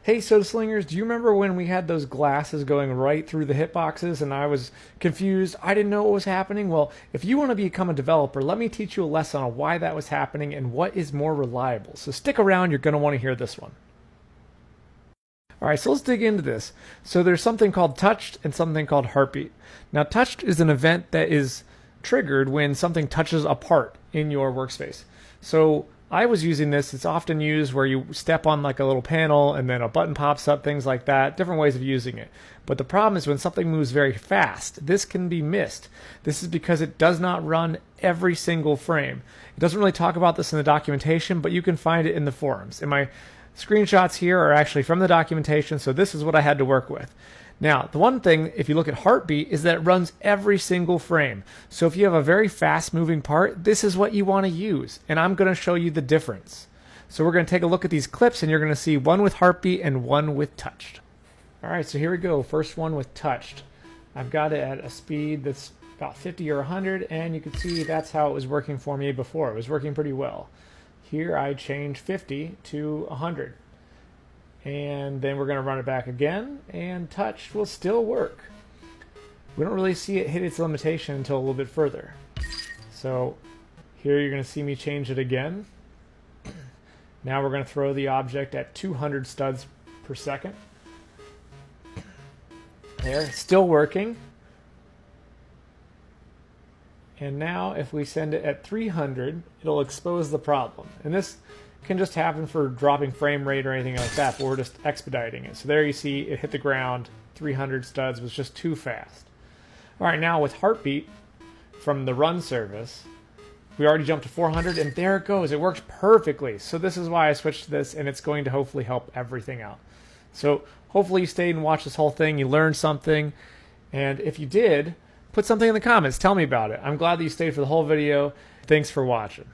Hey, Soda Slingers, do you remember when we had those glasses going right through the hitboxes and I was confused? I didn't know what was happening. Well, if you want to become a developer, let me teach you a lesson on why that was happening and what is more reliable. So stick around, you're going to want to hear this one. All right, so let's dig into this. So there's something called touched and something called heartbeat. Now, touched is an event that is triggered when something touches a part in your workspace. So I was using this. It's often used where you step on like a little panel and then a button pops up, things like that, different ways of using it. But the problem is when something moves very fast, this can be missed. This is because it does not run every single frame. It doesn't really talk about this in the documentation, but you can find it in the forums. And my screenshots here are actually from the documentation, so this is what I had to work with. Now, the one thing, if you look at heartbeat, is that it runs every single frame. So if you have a very fast-moving part, this is what you want to use, and I'm going to show you the difference. So we're going to take a look at these clips, and you're going to see one with heartbeat and one with touched. All right, so here we go. First one with touched. I've got it at a speed that's about 50 or 100, and you can see that's how it was working for me before. It was working pretty well. Here I changed 50 to 100. And then we're going to run it back again, and touch will still work. We don't really see it hit its limitation until a little bit further. So here you're going to see me change it again. Now we're going to throw the object at 200 studs per second. There, still working. And now if we send it at 300, it'll expose the problem. And this can just happen for dropping frame rate or anything like that, but we're just expediting it. So there you see it hit the ground, 300 studs was just too fast. All right, now with heartbeat from the run service, we already jumped to 400, and there it goes. It works perfectly. So this is why I switched to this, and it's going to hopefully help everything out. So hopefully you stayed and watched this whole thing, you learned something, and if you did, put something in the comments. Tell me about it. I'm glad that you stayed for the whole video. Thanks for watching.